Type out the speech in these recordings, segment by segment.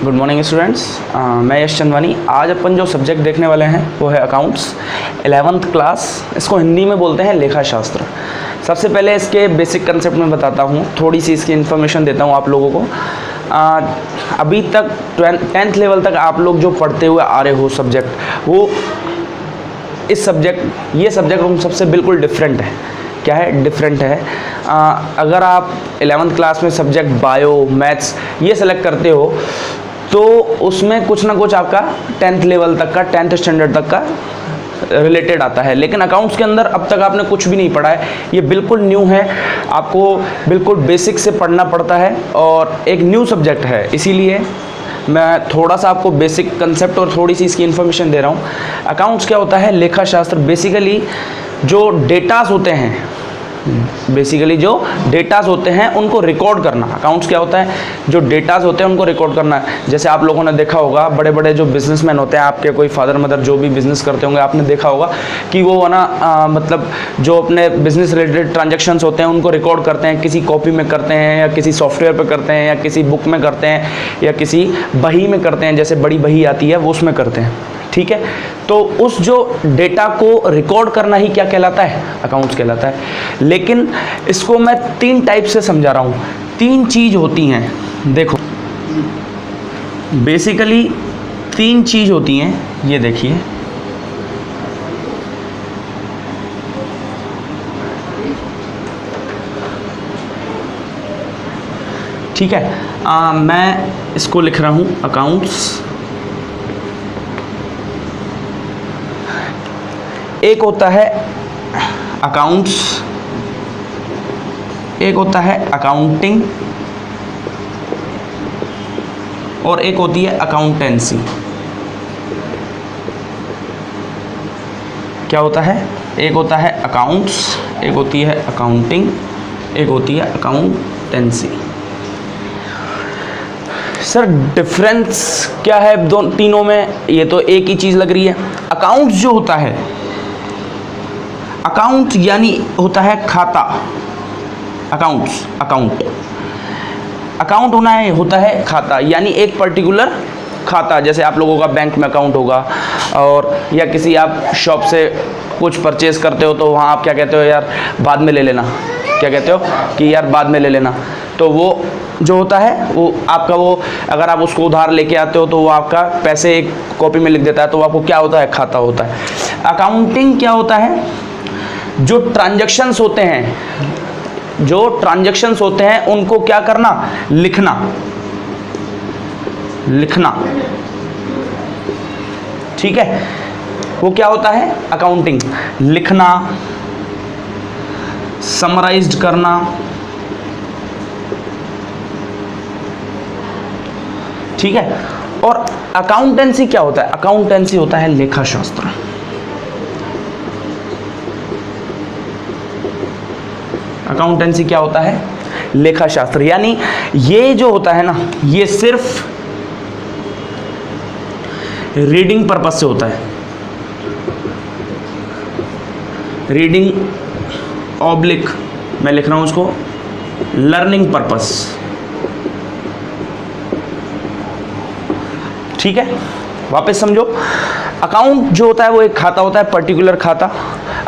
Good morning students, मैं यश चंदवानी। आज अपन जो सब्जेक्ट देखने वाले हैं वो है अकाउंट्स 11th क्लास। इसको हिंदी में बोलते हैं लेखा शास्त्र। सबसे पहले इसके बेसिक कंसेप्ट में बताता हूँ, थोड़ी सी इसकी इन्फॉर्मेशन देता हूँ आप लोगों को। अभी तक 10th लेवल तक आप लोग जो पढ़ते हुए आ रहे हो सब्जेक्ट, वो ये सब्जेक्ट उन सबसे बिल्कुल डिफरेंट है। क्या है? डिफरेंट है। अगर आप 11th क्लास में सब्जेक्ट बायो, मैथ्स ये सेलेक्ट करते हो तो उसमें कुछ ना कुछ आपका 10th लेवल तक का, 10th स्टैंडर्ड तक का रिलेटेड आता है। लेकिन अकाउंट्स के अंदर अब तक आपने कुछ भी नहीं पढ़ा है, ये बिल्कुल न्यू है। आपको बिल्कुल बेसिक से पढ़ना पड़ता है और एक न्यू सब्जेक्ट है, इसीलिए मैं थोड़ा सा आपको बेसिक कंसेप्ट और थोड़ी सी इसकी इन्फॉर्मेशन दे रहा हूँ। अकाउंट्स क्या होता है? लेखा शास्त्र बेसिकली जो डेटास होते हैं, उनको रिकॉर्ड करना। अकाउंट्स क्या होता है? जो डेटास होते हैं उनको रिकॉर्ड करना है। जैसे आप लोगों ने देखा होगा, बड़े बड़े जो बिजनेसमैन होते हैं, आपके कोई फादर मदर जो भी बिजनेस करते होंगे, आपने देखा होगा कि वो है ना मतलब जो अपने बिजनेस रिलेटेड ट्रांजैक्शंस होते हैं उनको रिकॉर्ड करते हैं। किसी कॉपी में करते हैं या किसी सॉफ्टवेयर पर करते हैं या किसी बुक में करते हैं या किसी बही में करते हैं, जैसे बड़ी बही आती है वो उसमें करते हैं। ठीक है, तो उस जो डेटा को रिकॉर्ड करना ही क्या कहलाता है? अकाउंट्स कहलाता है। लेकिन इसको मैं 3 टाइप से समझा रहा हूँ। 3 चीज़ होती हैं, देखो बेसिकली 3 चीज़ होती हैं, ये देखिए। ठीक है, मैं इसको लिख रहा हूँ अकाउंट्स। एक होता है अकाउंट्स, एक होता है अकाउंटिंग और एक होती है अकाउंटेंसी। क्या होता है? एक होता है अकाउंट्स, एक होती है अकाउंटिंग, एक होती है अकाउंटेंसी। सर डिफरेंस क्या है तीनों में? ये तो एक ही चीज़ लग रही है। अकाउंट्स जो होता है, अकाउंट यानी होता है खाता। अकाउंट होना है, होता है खाता, यानी एक पर्टिकुलर खाता। जैसे आप लोगों का बैंक में अकाउंट होगा, और या किसी आप शॉप से कुछ परचेज करते हो तो वहाँ आप क्या कहते हो? यार बाद में ले लेना। क्या कहते हो? कि यार बाद में ले लेना। तो वो जो होता है वो आपका, वो अगर आप उसको उधार लेके आते हो तो वो आपका पैसे एक कॉपी में लिख देता है, तो वो आपको क्या होता है? खाता होता है। अकाउंटिंग क्या होता है? जो ट्रांजैक्शंस होते हैं उनको क्या करना? लिखना। ठीक है, वो क्या होता है? अकाउंटिंग। लिखना, समराइज्ड करना। ठीक है, और अकाउंटेंसी क्या होता है? अकाउंटेंसी होता है लेखा शास्त्र। अकाउंटेंसी क्या होता है? लेखा शास्त्र। यानी ये जो होता है ना, ये सिर्फ रीडिंग पर्पस से होता है। रीडिंग ऑब्लिक, मैं लिख रहा हूं उसको लर्निंग पर्पस। ठीक है, वापस समझो। अकाउंट जो होता है वो एक खाता होता है, पर्टिकुलर खाता।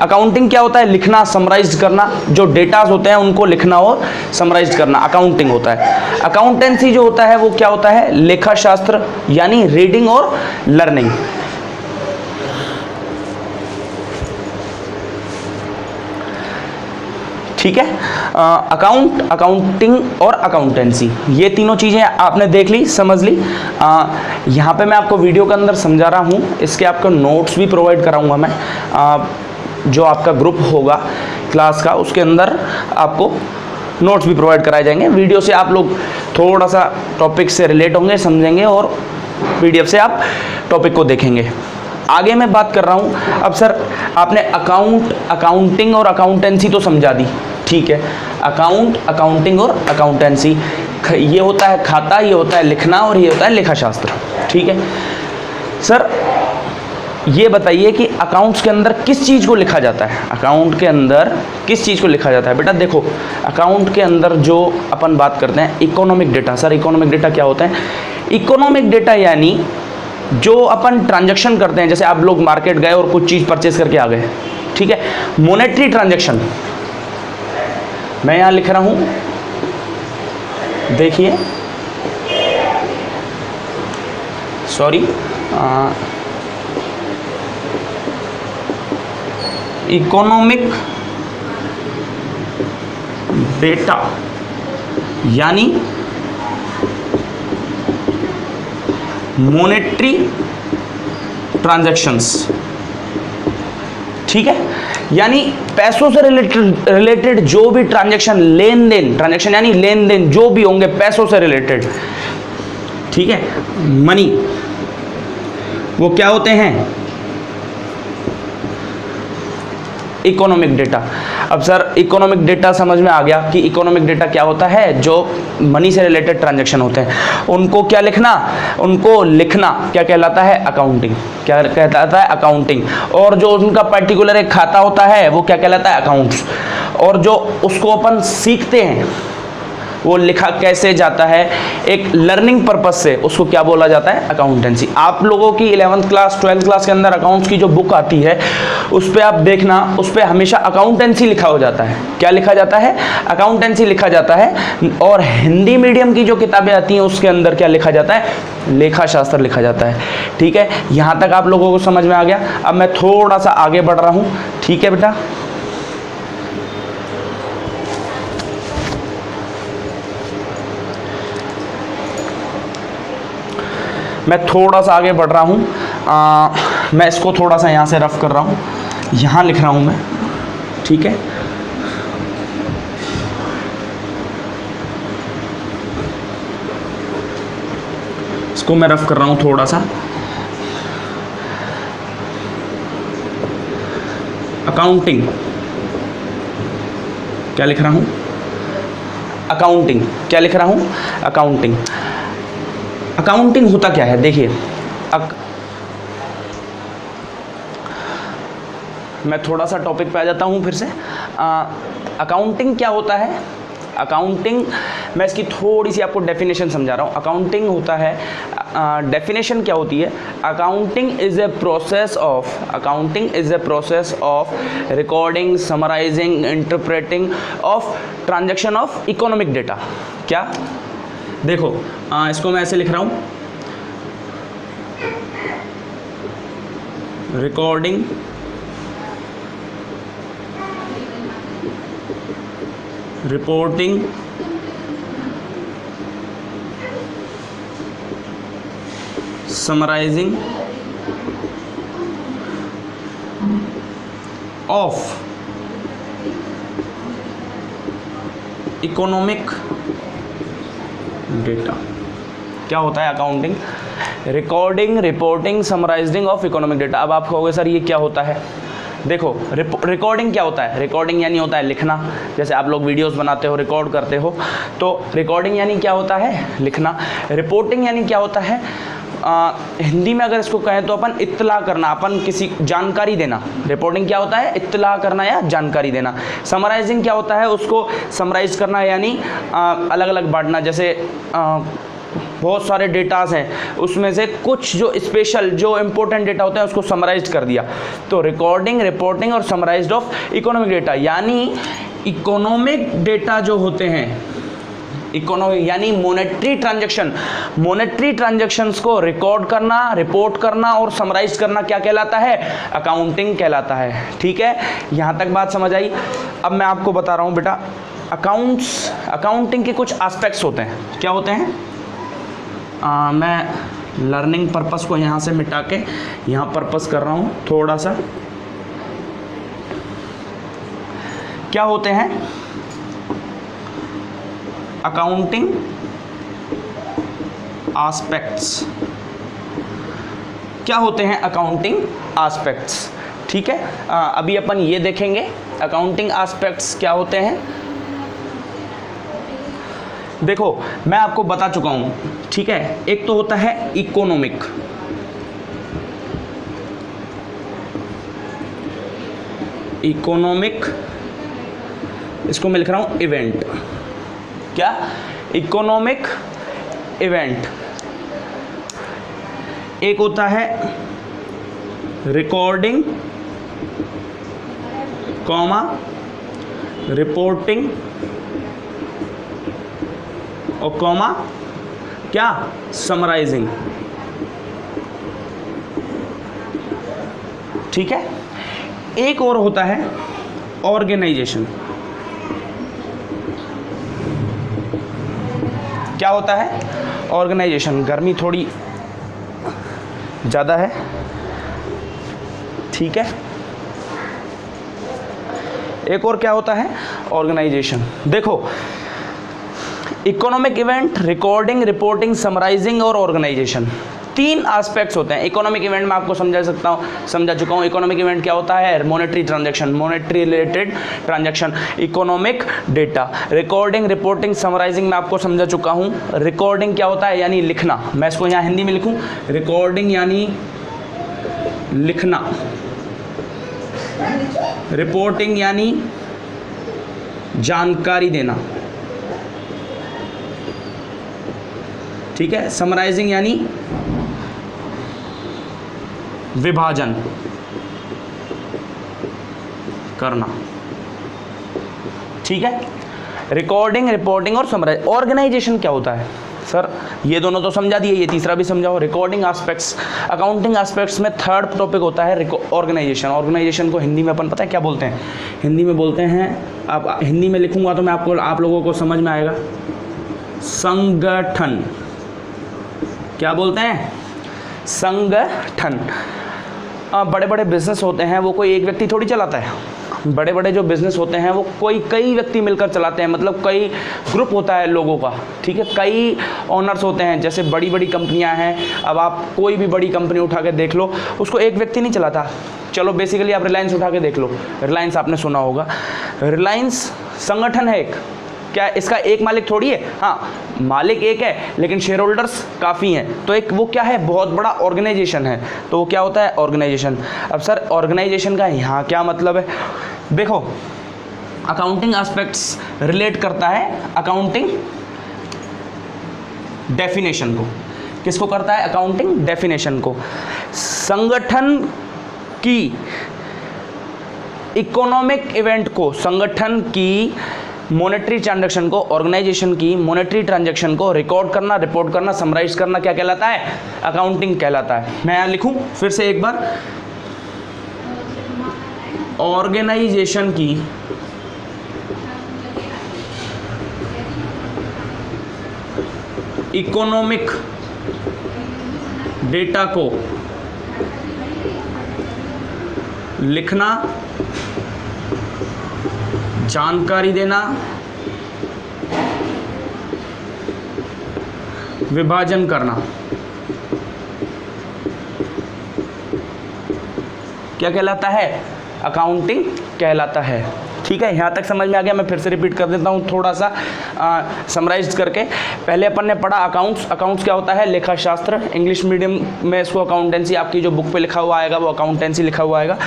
अकाउंटिंग क्या होता है? लिखना, समराइज करना। जो डेटास होते हैं उनको लिखना और समराइज करना अकाउंटिंग होता है। अकाउंटेंसी जो होता है वो क्या होता है? लेखा शास्त्र, यानी रीडिंग और लर्निंग। ठीक है, अकाउंटिंग और अकाउंटेंसी, ये तीनों चीज़ें आपने देख ली, समझ ली। यहाँ पे मैं आपको वीडियो के अंदर समझा रहा हूँ, इसके आपको नोट्स भी प्रोवाइड कराऊंगा मैं। जो आपका ग्रुप होगा क्लास का, उसके अंदर आपको नोट्स भी प्रोवाइड कराए जाएंगे। वीडियो से आप लोग थोड़ा सा टॉपिक से रिलेट होंगे, समझेंगे, और पीडीएफ से आप टॉपिक को देखेंगे। आगे मैं बात कर रहा हूँ। अब सर आपने अकाउंटिंग और अकाउंटेंसी तो समझा दी, ठीक है। अकाउंटिंग और अकाउंटेंसी, ये होता है खाता, ये होता है लिखना, और ये होता है लेखा शास्त्र। ठीक है सर, ये बताइए कि अकाउंट्स के अंदर किस चीज़ को लिखा जाता है? अकाउंट के अंदर किस चीज़ को लिखा जाता है? बेटा देखो, अकाउंट के अंदर जो अपन बात करते हैं economic data. Sir economic data क्या होता है? इकोनॉमिक डेटा यानी जो अपन ट्रांजैक्शन करते हैं, जैसे आप लोग मार्केट गए और कुछ चीज़ परचेज करके आ गए, ठीक है, मॉनेटरी ट्रांजैक्शन मैं यहां लिख रहा हूं, देखिए, सॉरी, इकोनॉमिक डेटा यानी मॉनेटरी ट्रांजैक्शंस, ठीक है, यानी पैसों से रिलेटेड जो भी ट्रांजैक्शन, लेन देन, ट्रांजैक्शन यानी लेन देन जो भी होंगे पैसों से रिलेटेड, ठीक है, मनी, वो क्या होते हैं, इकोनॉमिक डेटा। अब सर इकोनॉमिक डेटा समझ में आ गया कि इकोनॉमिक डेटा क्या होता है, जो मनी से रिलेटेड ट्रांजैक्शन होते हैं उनको क्या लिखना, उनको लिखना क्या कहलाता है, अकाउंटिंग, क्या कहलाता है, अकाउंटिंग। और जो उनका पर्टिकुलर एक खाता होता है वो क्या कहलाता है, अकाउंट्स। और जो उसको अपन सीखते हैं वो लिखा कैसे जाता है, एक लर्निंग पर्पस से, उसको क्या बोला जाता है, अकाउंटेंसी। आप लोगों की 11th क्लास 12th क्लास के अंदर अकाउंट्स की जो बुक आती है उस पर आप देखना, उस पर हमेशा अकाउंटेंसी लिखा हो जाता है। क्या लिखा जाता है, अकाउंटेंसी लिखा जाता है। और हिंदी मीडियम की जो किताबें आती हैं उसके अंदर क्या लिखा जाता है, लेखा शास्त्र लिखा जाता है। ठीक है, यहाँ तक आप लोगों को समझ में आ गया। अब मैं थोड़ा सा आगे बढ़ रहा हूँ, ठीक है बेटा। मैं थोड़ा सा आगे बढ़ रहा हूँ, मैं इसको थोड़ा सा यहाँ से रफ कर रहा हूँ, यहाँ लिख रहा हूँ मैं, ठीक है। इसको मैं रफ कर रहा हूँ थोड़ा सा। अकाउंटिंग क्या लिख रहा हूँ, अकाउंटिंग क्या लिख रहा हूँ, अकाउंटिंग। अकाउंटिंग होता क्या है, देखिए, मैं थोड़ा सा टॉपिक पे आ जाता हूँ फिर से। अकाउंटिंग क्या होता है, अकाउंटिंग, मैं इसकी थोड़ी सी आपको डेफिनेशन समझा रहा हूँ। अकाउंटिंग होता है, डेफिनेशन क्या होती है, accounting is a process of, accounting is a process of recording, summarising, interpreting of transaction of economic data. क्या, देखो, इसको मैं ऐसे लिख रहा हूँ, recording, reporting, summarising of economic data. क्या होता है accounting, recording, reporting, summarising of economic data. अब आप कहोगे सर ये क्या होता है, देखो, रिकॉर्डिंग क्या होता है, रिकॉर्डिंग यानी होता है लिखना। जैसे आप लोग वीडियोस बनाते हो, रिकॉर्ड करते हो, तो रिकॉर्डिंग यानी क्या होता है, लिखना। रिपोर्टिंग यानी क्या होता है, हिंदी में अगर इसको कहें तो अपन इत्तला करना, अपन किसी जानकारी देना। रिपोर्टिंग क्या होता है, इत्तला करना या जानकारी देना। समराइजिंग क्या होता है, उसको समराइज करना यानी अलग अलग बांटना। जैसे बहुत सारे डेटास हैं, उसमें से कुछ जो स्पेशल, जो इंपॉर्टेंट डेटा होते हैं उसको समराइज कर दिया। तो रिकॉर्डिंग, रिपोर्टिंग और समराइज्ड ऑफ इकोनॉमिक डेटा, यानी इकोनॉमिक डेटा जो होते हैं, इकोनॉमिक यानी मॉनेटरी ट्रांजैक्शन, मॉनेटरी ट्रांजैक्शंस को रिकॉर्ड करना, रिपोर्ट करना और समराइज करना क्या कहलाता है, अकाउंटिंग कहलाता है। ठीक है, यहाँ तक बात समझ आई। अब मैं आपको बता रहा हूँ बेटा, अकाउंटिंग के कुछ एस्पेक्ट्स होते हैं। क्या होते हैं, मैं लर्निंग पर्पस को यहाँ से मिटा के यहाँ पर्पस कर रहा हूँ थोड़ा सा। क्या होते हैं अकाउंटिंग एस्पेक्ट्स, क्या होते हैं अकाउंटिंग एस्पेक्ट्स। ठीक है, अभी अपन ये देखेंगे अकाउंटिंग एस्पेक्ट्स क्या होते हैं। देखो, मैं आपको बता चुका हूं, ठीक है। एक तो होता है इकोनॉमिक, इकोनॉमिक, इसको मैं लिख रहा हूं इवेंट। क्या, इकोनॉमिक इवेंट। एक होता है रिकॉर्डिंग कॉमा रिपोर्टिंग और कॉमा क्या समराइजिंग। ठीक है, एक और होता है ऑर्गेनाइजेशन। क्या होता है ऑर्गेनाइजेशन? गर्मी थोड़ी ज़्यादा है, ठीक है। एक और क्या होता है ऑर्गेनाइजेशन। देखो, economic event, recording, reporting, summarising और ऑर्गेनाइजेशन, तीन एस्पेक्ट्स होते हैं। इकोनॉमिक इवेंट में आपको समझा चुका हूँ। इकोनॉमिक इवेंट क्या होता है? Monetary transaction, monetary related transaction, economic data. Recording, reporting, summarising में आपको समझा चुका हूँ। रिकॉर्डिंग क्या होता है? यानी लिखना। मैं इसको यहाँ हिंदी में लिखूँ, रिकॉर्डिंग यानी लिखना, रिपोर्टिंग यानी जानकारी देना, ठीक है। समराइजिंग यानी विभाजन करना, ठीक है। रिकॉर्डिंग, रिपोर्टिंग और समराइज। ऑर्गेनाइजेशन क्या होता है? सर ये दोनों तो समझा दिए, ये तीसरा भी समझाओ। रिकॉर्डिंग एस्पेक्ट्स, अकाउंटिंग एस्पेक्ट्स में थर्ड टॉपिक होता है ऑर्गेनाइजेशन। ऑर्गेनाइजेशन को हिंदी में अपन पता है क्या बोलते हैं? हिंदी में बोलते हैं, अब हिंदी में लिखूंगा तो मैं आप लोगों को समझ में आएगा, संगठन। क्या बोलते हैं? संगठन। बड़े बड़े बिजनेस होते हैं वो कोई एक व्यक्ति थोड़ी चलाता है। बड़े बड़े जो बिजनेस होते हैं वो कई व्यक्ति मिलकर चलाते हैं, मतलब कई ग्रुप होता है लोगों का, ठीक है। कई ओनर्स होते हैं। जैसे बड़ी बड़ी कंपनियां हैं, अब आप कोई भी बड़ी कंपनी उठा के देख लो, उसको एक व्यक्ति नहीं चलाता। चलो बेसिकली आप रिलायंस उठा के देख लो, रिलायंस आपने सुना होगा। रिलायंस संगठन है एक, क्या इसका एक मालिक थोड़ी है? हाँ, मालिक एक है लेकिन शेयर होल्डर्स काफ़ी हैं, तो एक वो क्या है, बहुत बड़ा ऑर्गेनाइजेशन है। तो वो क्या होता है? ऑर्गेनाइजेशन। अब सर ऑर्गेनाइजेशन का यहाँ क्या मतलब है? देखो, अकाउंटिंग एस्पेक्ट्स रिलेट करता है अकाउंटिंग डेफिनेशन को। किसको करता है? अकाउंटिंग डेफिनेशन को। संगठन की इकोनॉमिक इवेंट को, संगठन की मॉनेटरी ट्रांजैक्शन को, ऑर्गेनाइजेशन की मॉनेटरी ट्रांजैक्शन को रिकॉर्ड करना, रिपोर्ट करना, समराइज करना क्या कहलाता है? अकाउंटिंग कहलाता है। मैं यहाँ लिखूं फिर से एक बार, ऑर्गेनाइजेशन की इकोनॉमिक डेटा को लिखना, जानकारी देना, विभाजन करना, क्या कहलाता है? अकाउंटिंग कहलाता है। ठीक है, यहाँ तक समझ में आ गया? मैं फिर से रिपीट कर देता हूँ थोड़ा सा समराइज करके। पहले अपन ने पढ़ा अकाउंट्स। अकाउंट्स क्या होता है? लेखा शास्त्र। इंग्लिश मीडियम में इसको अकाउंटेंसी, आपकी जो बुक पे लिखा हुआ आएगा वो अकाउंटेंसी लिखा हुआ आएगा।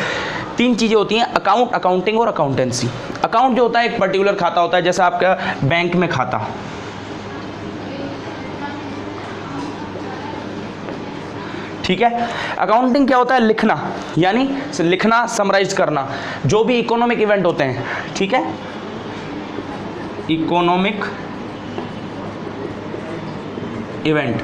तीन चीज़ें होती हैं, अकाउंट, अकाउंटिंग और अकाउंटेंसी। अकाउंट जो होता है एक पर्टिकुलर खाता होता है, जैसा आपका बैंक में खाता, ठीक है। अकाउंटिंग क्या होता है? लिखना, यानी लिखना, समराइज करना, जो भी इकोनॉमिक इवेंट होते हैं, ठीक है। इकोनॉमिक इवेंट,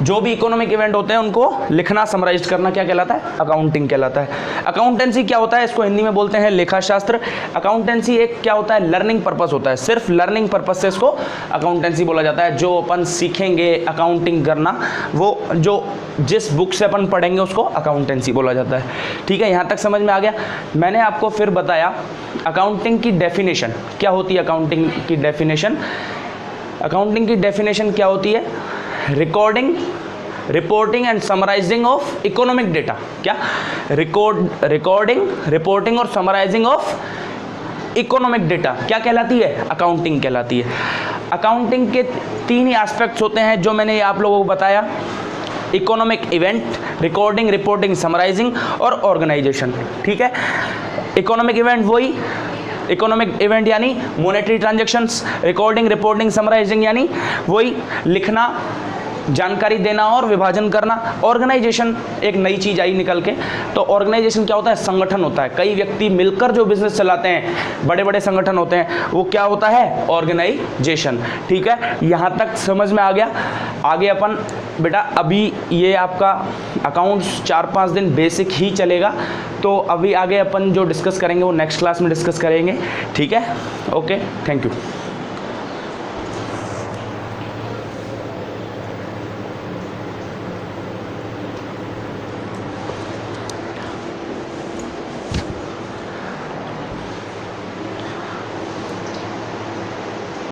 जो भी इकोनॉमिक इवेंट होते हैं उनको लिखना, समराइज करना क्या कहलाता है? अकाउंटिंग कहलाता है। अकाउंटेंसी क्या होता है? इसको हिंदी में बोलते हैं लेखा शास्त्र। अकाउंटेंसी एक क्या होता है? लर्निंग पर्पस होता है, सिर्फ लर्निंग पर्पस से इसको अकाउंटेंसी बोला जाता है। जो अपन सीखेंगे अकाउंटिंग करना, वो जो जिस बुक से अपन पढ़ेंगे उसको अकाउंटेंसी बोला जाता है। ठीक है, यहाँ तक समझ में आ गया? मैंने आपको फिर बताया अकाउंटिंग की डेफिनेशन क्या होती है। अकाउंटिंग की डेफिनेशन, अकाउंटिंग की डेफिनेशन क्या होती है? Recording, reporting and summarising of economic data. क्या? रिकॉर्डिंग, रिपोर्टिंग और समराइजिंग ऑफ इकोनॉमिक डेटा क्या कहलाती है? अकाउंटिंग कहलाती है। अकाउंटिंग के तीन ही एस्पेक्ट्स होते हैं जो मैंने आप लोगों को बताया, economic event, recording, reporting, summarising और ऑर्गेनाइजेशन। ठीक है, इकोनॉमिक इवेंट वही, इकोनॉमिक इवेंट यानी monetary transactions, recording, reporting, summarising यानी वही लिखना, जानकारी देना और विभाजन करना। ऑर्गेनाइजेशन एक नई चीज़ आई निकल के। तो ऑर्गेनाइजेशन क्या होता है? संगठन होता है, कई व्यक्ति मिलकर जो बिजनेस चलाते हैं, बड़े बड़े संगठन होते हैं, वो क्या होता है? ऑर्गेनाइजेशन। ठीक है, यहाँ तक समझ में आ गया। आगे अपन बेटा अभी ये आपका अकाउंट्स 4-5 दिन बेसिक ही चलेगा, तो अभी आगे अपन जो डिस्कस करेंगे वो नेक्स्ट क्लास में डिस्कस करेंगे। ठीक है, ओके, थैंक यू।